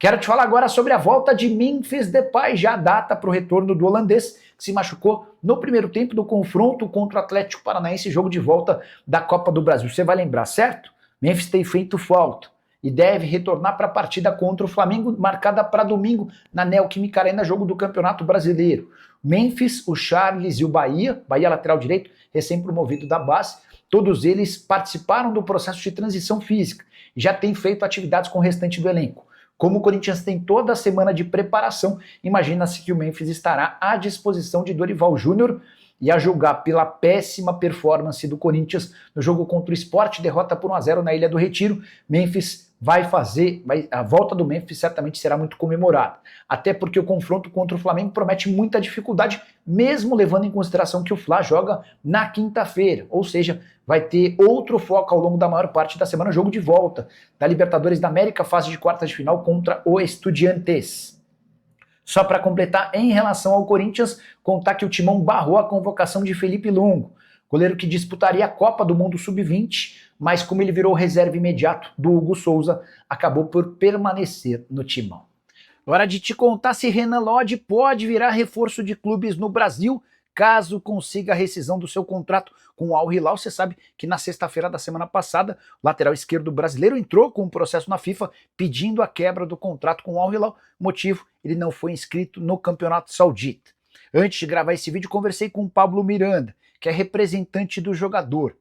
Quero te falar agora sobre a volta de Memphis Depay, já a data para o retorno do holandês, que se machucou no primeiro tempo do confronto contra o Atlético Paranaense, jogo de volta da Copa do Brasil. Você vai lembrar, certo? Memphis tem feito falta e deve retornar para a partida contra o Flamengo, marcada para domingo na Neoquímica Arena, jogo do Campeonato Brasileiro. Memphis, o Charles e o Bahia lateral direito, recém-promovido da base, todos eles participaram do processo de transição física e já têm feito atividades com o restante do elenco. Como o Corinthians tem toda a semana de preparação, imagina-se que o Memphis estará à disposição de Dorival Júnior e a julgar pela péssima performance do Corinthians no jogo contra o Sport, derrota por 1-0 na Ilha do Retiro. Memphis a volta do Memphis certamente será muito comemorada, até porque o confronto contra o Flamengo promete muita dificuldade, mesmo levando em consideração que o Fla joga na quinta-feira, ou seja, vai ter outro foco ao longo da maior parte da semana, jogo de volta da Libertadores da América, fase de quartas de final contra o Estudiantes. Só para completar, em relação ao Corinthians, contar que o Timão barrou a convocação de Felipe Longo, goleiro que disputaria a Copa do Mundo Sub-20, mas como ele virou reserva imediato do Hugo Souza, acabou por permanecer no Timão. Hora de te contar se Renan Lodge pode virar reforço de clubes no Brasil, caso consiga a rescisão do seu contrato com o Al Hilal. Você sabe que na sexta-feira da semana passada, o lateral esquerdo brasileiro entrou com um processo na FIFA pedindo a quebra do contrato com o Al Hilal. Motivo, ele não foi inscrito no Campeonato Saudita. Antes de gravar esse vídeo, conversei com o Pablo Miranda, que é representante do jogador.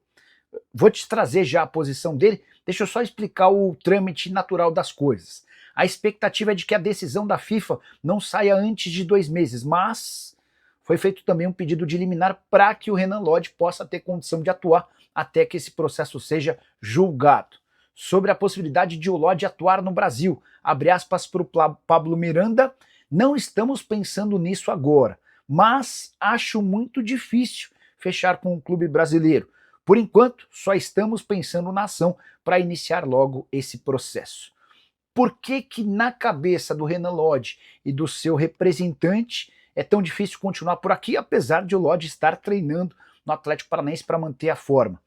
Vou te trazer já a posição dele, deixa eu só explicar o trâmite natural das coisas. A expectativa é de que a decisão da FIFA não saia antes de 2 meses, mas foi feito também um pedido de liminar para que o Renan Lodge possa ter condição de atuar até que esse processo seja julgado. Sobre a possibilidade de o Lodge atuar no Brasil, abre aspas para o Pablo Miranda, não estamos pensando nisso agora, mas acho muito difícil fechar com um clube brasileiro. Por enquanto, só estamos pensando na ação para iniciar logo esse processo. Por que na cabeça do Renan Lodge e do seu representante é tão difícil continuar por aqui, apesar de o Lodge estar treinando no Atlético Paranaense para manter a forma?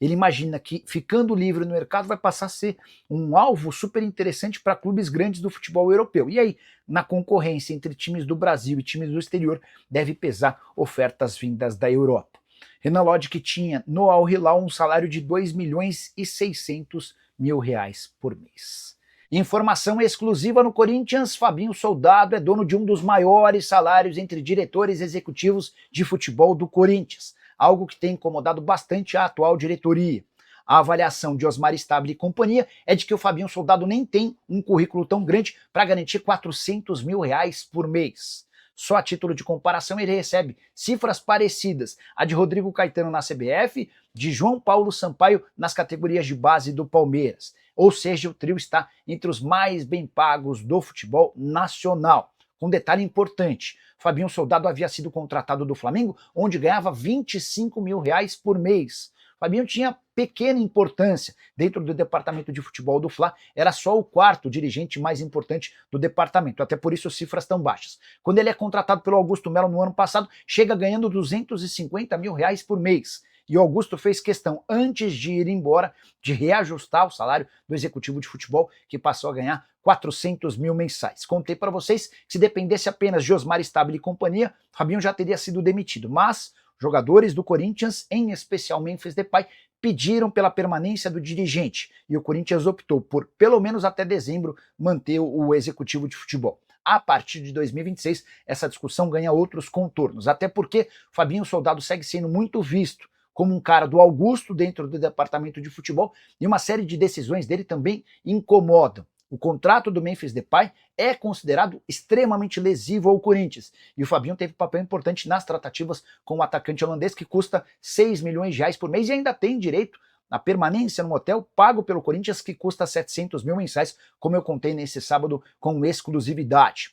Ele imagina que, ficando livre no mercado, vai passar a ser um alvo super interessante para clubes grandes do futebol europeu. E aí, na concorrência entre times do Brasil e times do exterior, deve pesar ofertas vindas da Europa. Renan Lodge, que tinha no Al Hilal um salário de 2.600.000 reais por mês. Informação exclusiva no Corinthians, Fabinho Soldado é dono de um dos maiores salários entre diretores executivos de futebol do Corinthians, algo que tem incomodado bastante a atual diretoria. A avaliação de Osmar Stabile e companhia é de que o Fabinho Soldado nem tem um currículo tão grande para garantir 400.000 reais por mês. Só a título de comparação, ele recebe cifras parecidas a de Rodrigo Caetano na CBF, de João Paulo Sampaio nas categorias de base do Palmeiras. Ou seja, o trio está entre os mais bem pagos do futebol nacional. Um detalhe importante, Fabinho Soldado havia sido contratado do Flamengo, onde ganhava 25.000 reais por mês. Fabinho tinha pequena importância dentro do departamento de futebol do Fla, era só o quarto dirigente mais importante do departamento, até por isso as cifras tão baixas. Quando ele é contratado pelo Augusto Melo no ano passado, chega ganhando 250.000 reais por mês. E o Augusto fez questão, antes de ir embora, de reajustar o salário do executivo de futebol, que passou a ganhar 400.000 mensais. Contei para vocês que se dependesse apenas de Osmar Stabile e companhia, Fabinho já teria sido demitido, mas jogadores do Corinthians, em especial Memphis Depay, pediram pela permanência do dirigente e o Corinthians optou por, pelo menos até dezembro, manter o executivo de futebol. A partir de 2026, essa discussão ganha outros contornos, até porque Fabinho Soldado segue sendo muito visto como um cara do Augusto dentro do departamento de futebol e uma série de decisões dele também incomodam. O contrato do Memphis Depay é considerado extremamente lesivo ao Corinthians. E o Fabinho teve um papel importante nas tratativas com o atacante holandês, que custa 6 milhões de reais por mês e ainda tem direito à permanência no hotel pago pelo Corinthians, que custa 700.000 mensais, como eu contei nesse sábado com exclusividade.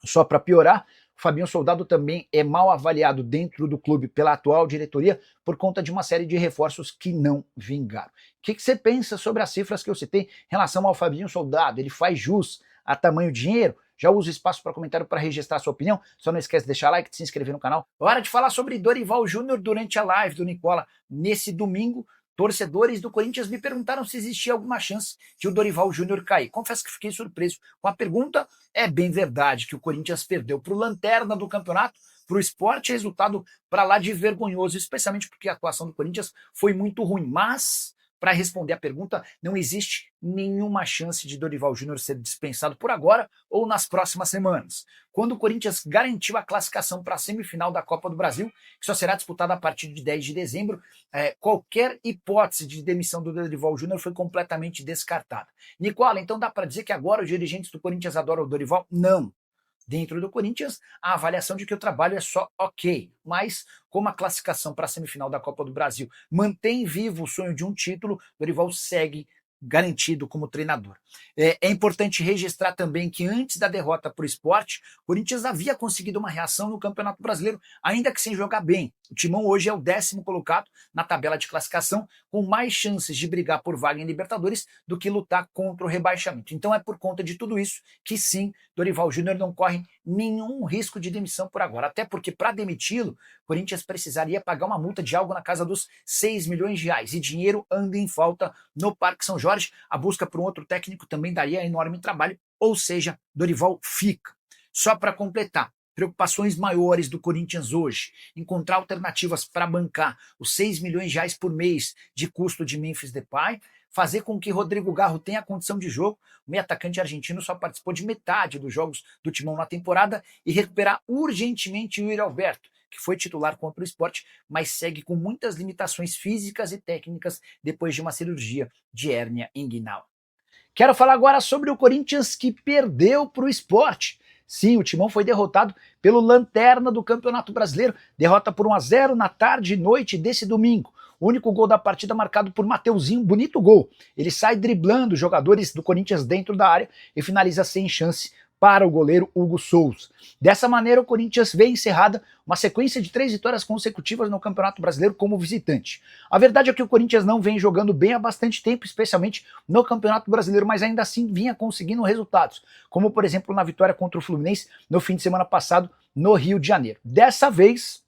Só para piorar, o Fabinho Soldado também é mal avaliado dentro do clube pela atual diretoria por conta de uma série de reforços que não vingaram. O que você pensa sobre as cifras que eu citei em relação ao Fabinho Soldado? Ele faz jus a tamanho dinheiro? Já usa o espaço para comentário para registrar sua opinião. Só não esquece de deixar like, de se inscrever no canal. Hora de falar sobre Dorival Júnior durante a live do Nicola nesse domingo. Torcedores do Corinthians me perguntaram se existia alguma chance de o Dorival Júnior cair. Confesso que fiquei surpreso com a pergunta. É bem verdade que o Corinthians perdeu para o lanterna do campeonato, para o Sport, resultado para lá de vergonhoso, especialmente porque a atuação do Corinthians foi muito ruim. Mas, para responder a pergunta, não existe nenhuma chance de Dorival Júnior ser dispensado por agora ou nas próximas semanas. Quando o Corinthians garantiu a classificação para a semifinal da Copa do Brasil, que só será disputada a partir de 10 de dezembro, qualquer hipótese de demissão do Dorival Júnior foi completamente descartada. Nicola, então dá para dizer que agora os dirigentes do Corinthians adoram o Dorival? Não. Dentro do Corinthians, a avaliação de que o trabalho é só ok, mas como a classificação para a semifinal da Copa do Brasil mantém vivo o sonho de um título, Dorival segue garantido como treinador. É importante registrar também que antes da derrota para o Sport, o Corinthians havia conseguido uma reação no Campeonato Brasileiro, ainda que sem jogar bem. O Timão hoje é o 10º colocado na tabela de classificação, com mais chances de brigar por vaga em Libertadores do que lutar contra o rebaixamento. Então é por conta de tudo isso que sim, Dorival Júnior não corre nenhum risco de demissão por agora, até porque para demiti-lo, o Corinthians precisaria pagar uma multa de algo na casa dos 6 milhões de reais, e dinheiro anda em falta no Parque São Jorge. A busca por um outro técnico também daria enorme trabalho, ou seja, Dorival fica. Só para completar, preocupações maiores do Corinthians hoje: encontrar alternativas para bancar os 6 milhões de reais por mês de custo de Memphis Depay, fazer com que Rodrigo Garro tenha condição de jogo. O meio atacante argentino só participou de metade dos jogos do Timão na temporada, e recuperar urgentemente o Yuri Alberto, que foi titular contra o Sport, mas segue com muitas limitações físicas e técnicas depois de uma cirurgia de hérnia inguinal. Quero falar agora sobre o Corinthians, que perdeu para o Sport. Sim, o Timão foi derrotado pelo lanterna do Campeonato Brasileiro, derrota por 1-0 na tarde e noite desse domingo. O único gol da partida marcado por Mateuzinho, bonito gol. Ele sai driblando os jogadores do Corinthians dentro da área e finaliza sem chance para o goleiro Hugo Souza. Dessa maneira, o Corinthians vê encerrada uma sequência de 3 vitórias consecutivas no Campeonato Brasileiro como visitante. A verdade é que o Corinthians não vem jogando bem há bastante tempo, especialmente no Campeonato Brasileiro, mas ainda assim vinha conseguindo resultados, como por exemplo na vitória contra o Fluminense no fim de semana passado no Rio de Janeiro. Dessa vez,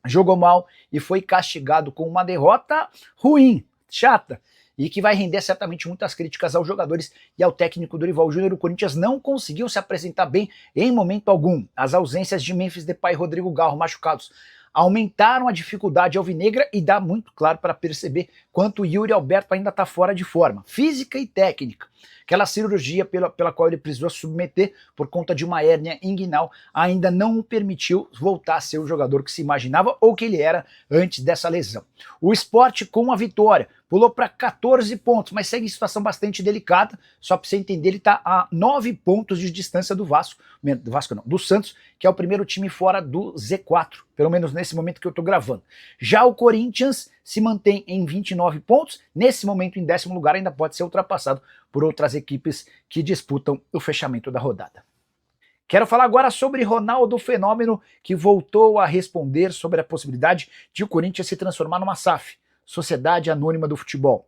jogou mal e foi castigado com uma derrota ruim, chata, e que vai render certamente muitas críticas aos jogadores e ao técnico Dorival Júnior. O Corinthians não conseguiu se apresentar bem em momento algum. As ausências de Memphis Depay e Rodrigo Garro machucados aumentaram a dificuldade alvinegra, e dá muito claro para perceber quanto o Yuri Alberto ainda está fora de forma física e técnica. Aquela cirurgia pela qual ele precisou submeter por conta de uma hérnia inguinal ainda não o permitiu voltar a ser o jogador que se imaginava ou que ele era antes dessa lesão. O Sport, com a vitória, pulou para 14 pontos, mas segue em situação bastante delicada. Só para você entender, ele está a 9 pontos de distância do Santos, que é o primeiro time fora do Z4, pelo menos nesse momento que eu estou gravando. Já o Corinthians se mantém em 29 pontos, nesse momento em 10º lugar, ainda pode ser ultrapassado por outras equipes que disputam o fechamento da rodada. Quero falar agora sobre Ronaldo Fenômeno, que voltou a responder sobre a possibilidade de o Corinthians se transformar numa SAF, Sociedade Anônima do Futebol.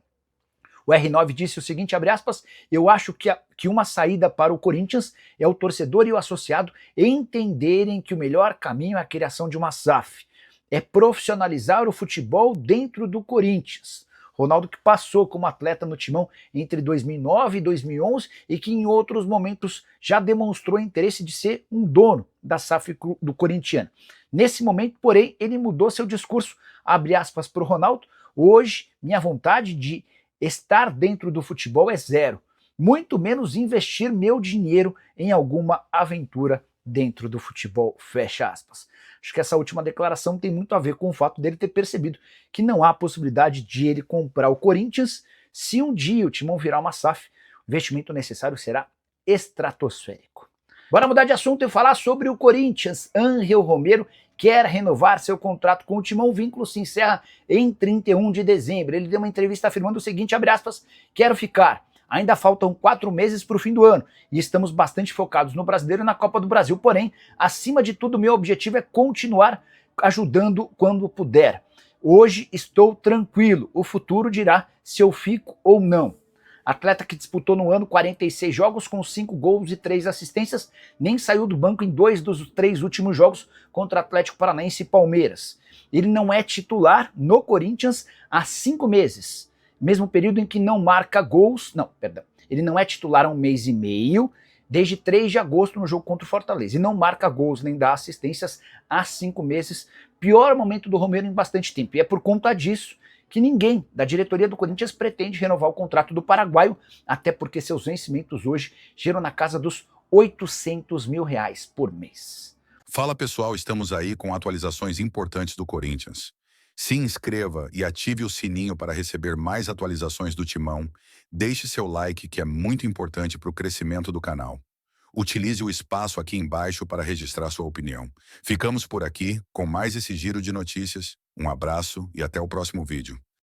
O R9 disse o seguinte, abre aspas: eu acho que uma saída para o Corinthians é o torcedor e o associado entenderem que o melhor caminho é a criação de uma SAF. É profissionalizar o futebol dentro do Corinthians. Ronaldo, que passou como atleta no Timão entre 2009 e 2011 e que em outros momentos já demonstrou interesse de ser um dono da SAF do corintiano. Nesse momento, porém, ele mudou seu discurso, abre aspas para o Ronaldo: hoje, minha vontade de estar dentro do futebol é zero, muito menos investir meu dinheiro em alguma aventura dentro do futebol, fecha aspas. Acho que essa última declaração tem muito a ver com o fato dele ter percebido que não há possibilidade de ele comprar o Corinthians. Se um dia o Timão virar uma SAF, o investimento necessário será estratosférico. Bora mudar de assunto e falar sobre o Corinthians. Ángel Romero quer renovar seu contrato com o Timão. O vínculo se encerra em 31 de dezembro. Ele deu uma entrevista afirmando o seguinte, abre aspas: quero ficar. Ainda faltam 4 meses para o fim do ano e estamos bastante focados no Brasileiro e na Copa do Brasil. Porém, acima de tudo, meu objetivo é continuar ajudando quando puder. Hoje estou tranquilo. O futuro dirá se eu fico ou não. Atleta que disputou no ano 46 jogos com 5 gols e 3 assistências, nem saiu do banco em 2 dos 3 últimos jogos contra Atlético Paranaense e Palmeiras. Ele não é titular no Corinthians há 5 meses. Mesmo período em que não marca gols. Não, perdão. Ele não é titular há 1 mês e meio, desde 3 de agosto no jogo contra o Fortaleza. E não marca gols nem dá assistências há 5 meses. Pior momento do Romero em bastante tempo. E é por conta disso que ninguém da diretoria do Corinthians pretende renovar o contrato do paraguaio, até porque seus vencimentos hoje giram na casa dos R$ 800 mil por mês. Fala pessoal, estamos aí com atualizações importantes do Corinthians. Se inscreva e ative o sininho para receber mais atualizações do Timão. Deixe seu like, que é muito importante para o crescimento do canal. Utilize o espaço aqui embaixo para registrar sua opinião. Ficamos por aqui com mais esse giro de notícias. Um abraço e até o próximo vídeo.